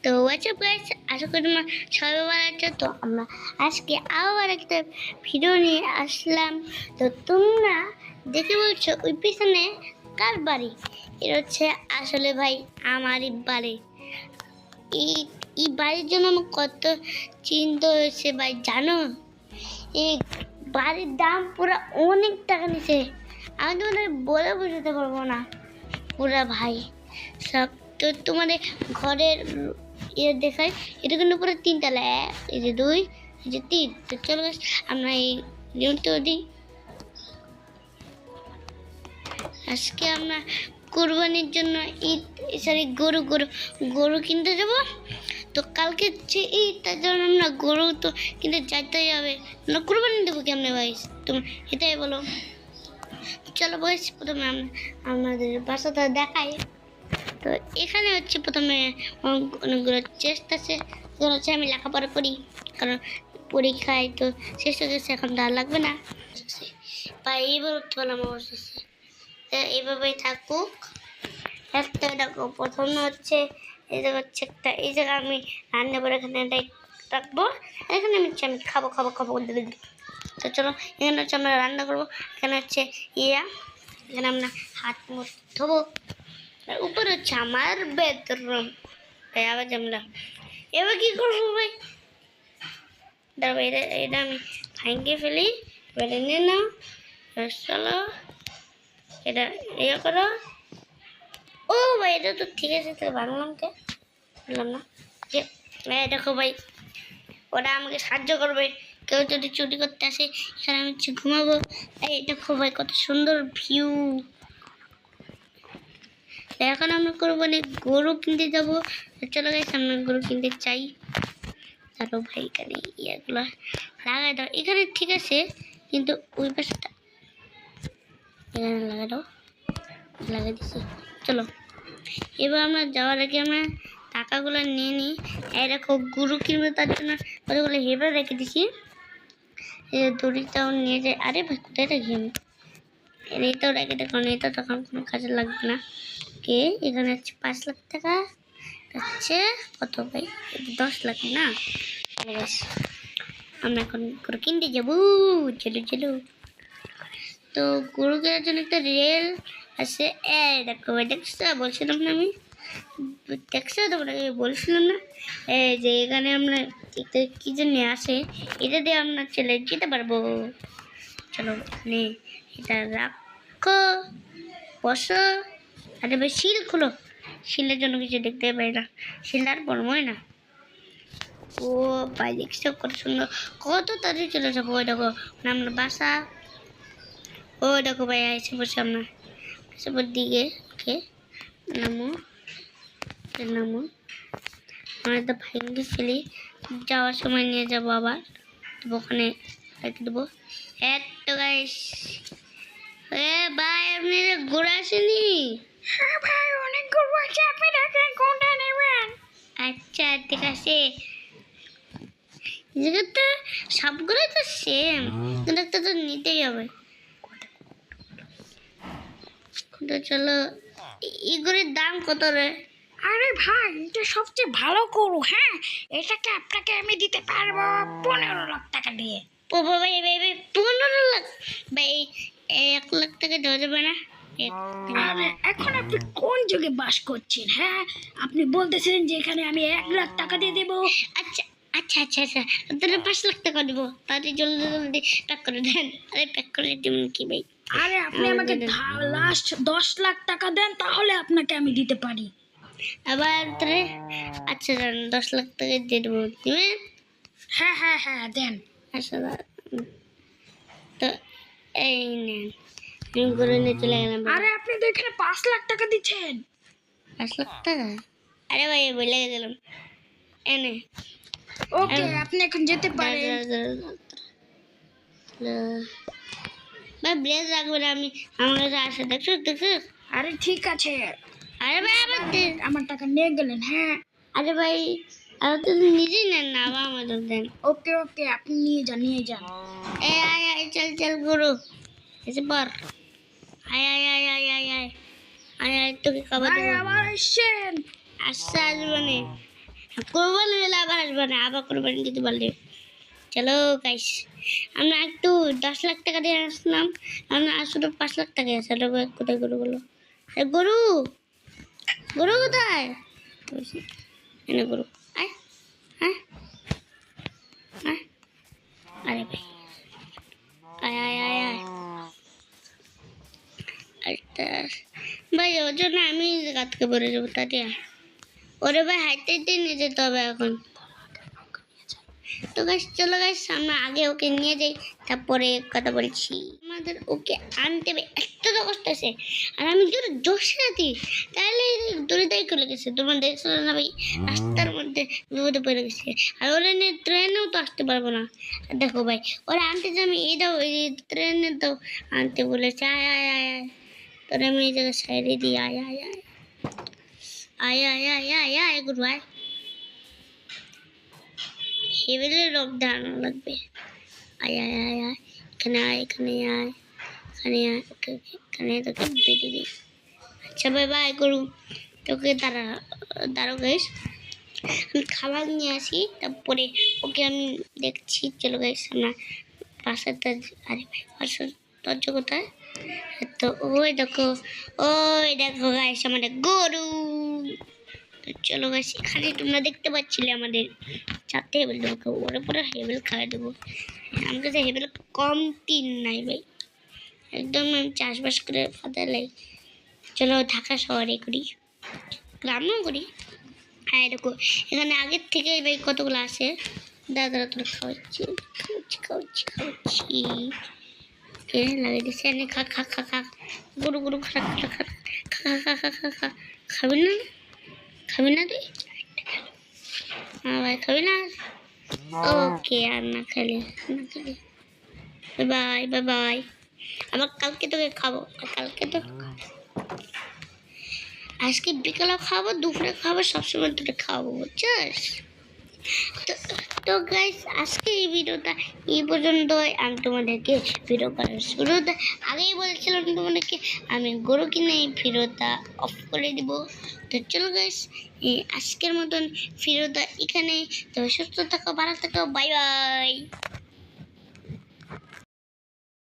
তো WhatsApp guys, আশা করি তোমরা সবাই ভালো আছো। তো আমরা আজকে আবার একটা ভিডিও নিয়ে আসলাম। তো তোমরা দেখে বলছো ওই পিছনে কার বাড়ি? এটা হচ্ছে আসলে ভাই আমারই বাড়ি। এই এই বাড়ির জন্য আমার কত চিন্তা হয়েছে ভাই, জানো? এই বাড়ির দাম পুরো অনেক টাকা নিছে, আমি তোমাদের বলে বোঝাতে পারবো না পুরা ভাই। সব তো তোমাদের ঘরের ইয়ে দেখায়, এটা কিন্তু পুরো 3 তলা, 1, এই যে 2, এই যে 3। তো চলো guys, আমরা এই নিয়মটা দিই। আজকে আমরা কোরবানির জন্য ঈদ সরি গরু কিনতে যাব। তো কালকে হচ্ছে ঈদ, তার জন্য আমরা গরু তো কিনতে যেতেই হবে, আমরা কোরবানি দেবো কেমনে ভাই? তুমি এটাই বলো। চলো বয়স, প্রথমে আমাদের বাসাটা দেখাই। তো এখানে হচ্ছে প্রথমে অনেকগুলো চেস্ট আছে, যেগুলো হচ্ছে আমি লেখাপড়া করি, কারণ পরীক্ষায় তো শেষ হয়ে গেছে, এখন আর লাগবে না। বা এইবার উঠতে পারলাম অবশেষে, এইভাবেই থাকুক। একটা দেখো, প্রথমে হচ্ছে এই জায়গা হচ্ছে একটা, এই জায়গা আমি রান্না করে এখানে রাখবো, এখানে আমি খাবো দিদি। তো চলো, এখানে হচ্ছে আমরা রান্না করবো। এখানে হচ্ছে এখানে আমরা হাত মুখ ধোবো। আর উপরে হচ্ছে আমার বেডরুম। তাই আবার আমরা এবার কি করবো ভাই? দাঁড়াবো, এটা আমি ভাঙিয়ে ফেলি। এবার নিয়ে নাও, চলো এটা ইয়ে করো। ও ভাই, এটা তো ঠিক আছে, তাহলে বাংলাম কে বললাম না যে দেখো ভাই, ওরা আমাকে সাহায্য করবে। কেউ যদি চুরি করতে আসে, এখানে আমি ঘুমাবো। এই দেখো ভাই, কত সুন্দর ভিউ। এখন আমরা করবো গরু কিনতে যাবো। চলো গাইস, আমরা গরু কিনতে চাই। তারপর ভাই এখানে ইয়েগুলো লাগাই দাও, এখানে ঠিক আছে, কিন্তু ওই পাশটা এখানে লাগাই দাও, লাগাই দিছি। চলো, এবার আমরা যাওয়ার আগে আমরা টাকাগুলো নিয়ে নিই। এই দেখো, গরু কিনবে, তার জন্য কতগুলো হেবে রেখে দিছি। দড়িটাও নিয়ে যাই। আরে ভাই, কোথায় রাখি আমি? এটাও রেখে দেখো, এটা তখন কোনো কাজে লাগবে না। কে এখানে হচ্ছে 5 লাখ টাকা, হচ্ছে কত ভাই? 10 লাখ না? আমরা এখন গরু কিনতে যাবো। চলো। তো গরু কেনার জন্য একটা রেল আছে। দেখো ভাই, দেখছো? বলছিলাম না আমি, দেখছো তোমরা? বলছিলাম না যে এখানে আমরা কি জন্য আসে, এটা দিয়ে আমরা চলে যেতে পারবো। চলো, এখানে এটা রাখো, বসো। আরে ভাই, শিল খুলো। শিলের জন্য কিছু দেখতে পাই না, শিল আর বড়মই না। ও ভাই, দেখছো কত সুন্দর, কত তাড়াতাড়ি চলে যাবো। ওই দেখো আমরা বাসা। ও দেখো ভাই, এসে বসে আমরা দিকে। ওকে, নামো আমরা তো ভাইকে ফেলি, যাওয়ার সময় নিয়ে যাবো আবার, ওখানে রেখে দেবো। তো গাইস, ভাই আপনি ঘুরে আসেনি? হ্যাঁ ভাই, অনেক গরু আছে, আপনি দেখেন কোনটা নেবেন। আচ্ছা ঠিক আছে, তো সবগুলো তো সেম, কিন্তু একটা তো নিতেই হবে। তো চলো, এগুলির দাম কত রে? আরে ভাই, এটা সবচেয়ে ভালো গরু। হ্যাঁ, এটাকে আপনাকে আমি দিতে পারবো 15 লাখ টাকা দিয়ে। ও বাবা, ভাই 15 লাখ? ভাই 1 লাখ টাকা দেওয়া যাবে না? আরে এখন আপনি কোন যুগে বাস করছেন? হ্যাঁ, আপনি বলতেছেন যে এখানে আমি 1 লাখ টাকা দিয়ে দেবো। আচ্ছা, তাহলে 5 লাখ টাকা দেবো। তাড়াতাড়ি জলদি প্যাক করে দেন। আরে প্যাক করে দিবেন কি ভাই? আরে আপনি আমাকে লাস্ট 10 লাখ টাকা দেন, তাহলে আপনাকে আমি দিতে পারি। আবার তাহলে আচ্ছা, 10 লাখ টাকা দিয়ে দেবো, দিবেন? হ্যাঁ দেন। আচ্ছা, তো এই নেন, আমি ঘুরে নিয়ে চলে গেলাম। আরে আপনি তো এখানে 5 লাখ টাকা দিচ্ছেন। 5 লাখ টাকা? আরে ভাই, বলে গেলাম। এনে ওকে, আপনি এখন যেতে পারেন। ভাই ব্লেজ রাখবে না, আমি আমার কাছে আসে, দেখছো? আরে ঠিক আছে, আরে ভাই, আবার আমার টাকা নিয়ে গেলেন। হ্যাঁ, আরে ভাই, আর তো নিজেই নেন না, আবার আমাদের দেন। ওকে আপনি নিয়ে যান। আয় চল গুরু, এসে পর। আয় তোকে খাবার ভাই দেবো। আবার আসছেন? আসছে, আসবে না। কোরবানি হলে আবার আসবো না, আবার কোরবানি দিতে পারলে। চলো গাইস, আমরা একটু 10 লাখ টাকা দিয়ে আসলাম, আমরা আসলে 5 লাখ টাকা আছে। কোথায় গরুগুলো? গরু, গরু কোথায়? এনে গরু, আয়, হ্যাঁ, হ্যাঁ, আরে ভাই, আয় আয় আয় আয়। আচ্ছা ভাই, ওর জন্য আমি গাছ থেকে পড়ে যাবো, তাতে ওরে ভাই হাইটে হাইটে নিয়ে যেতে হবে এখন। তো গাছ চলো গাছ, আমরা আগে ওকে নিয়ে যাই, তারপরে কথা বলছি। আমাদের ওকে আনতে হবে, একটা তো কষ্ট আছে, আর আমি যদি জোশে আছি তাহলে দূরে তাই চলে গেছে। তোমার দেখছো না ভাই, রাস্তার মধ্যে বিপদে পড়ে গেছে। আর ওরা নিয়ে ট্রেনেও তো আসতে পারবো না। আর দেখো ভাই, ওরা আনতে যে আমি এই দাও, এই ট্রেনে তো আনতে বলেছে, আয় আয় আয় আয়, তোরা আমি এই জায়গায় সাইডে দিই, আয় আয় আয় আয় আয় আয় আয় আয় গুরু আয়। হেভেলের রোগ দাঁড়ানো লাগবে, আয় আয় আয় আয়, এখানে আয়, এখানে আয়, এখানে আয়, ওকে ওকে, এখানে তোকে বেঁধে দিই। আচ্ছা ভাই বাই গরু, তোকে দাঁড়ো গাইস, আমি খাবার নিয়ে আসি, তারপরে ওকে আমি দেখছি। চলো গাইস, আমরা পাশের আরে ভাই পাশের দরজা কোথায়? তো ওই দেখো, ওই দেখো গাইস আমাদের গরু। তো চলো গাইস, এখানে তোমরা দেখতে পাচ্ছিলে আমাদের 4টে হেবেল দেবো, ওর পরে হেবেল খাওয়া দেবো। আমার কাছে হেবেল কমতি নাই ভাই, একদম আমি চাষবাস করে ফাটালাই। চলো ঢাকা শহরে করি, গ্রামেও করি। হ্যাঁ দেখো, এখানে আগের থেকে ভাই কতগুলো আছে। দাদা তোরা খাওয়াচ্ছি খাওয়াচ্ছি খাওয়াচ্ছি খাওয়াচ্ছি, কে লাগিয়ে দিচ্ছে এনে, খা খা খা খা, গরু গরু খা খা খা খা খা খা খা খা। খাবি না? খাবি না তুই? হ্যাঁ ভাই, খাবি না? ওকে, আর না খেলে, না খেলে বাই বাই বাই। আবার কালকে তোকে খাবো, কালকে তো আজকে বিকালে খাবো, দুপুরে খাবো, সবসময় তোকে খাওয়াবো, বুঝছিস? তো তো গাইস, আজকে এই ভিডিওটা এই পর্যন্তই। আমি তোমাদেরকে ভিডিও করার শুরুতে আগেই বলছিলাম তোমাদেরকে আমি গরু কিনে এই ভিডিওটা অফ করে দিব। তো চলো গাইস, আজকের মতন ভিডিওটা এখানে। তো সুস্থ থাকো, ভালো থাকো, বাই বাই।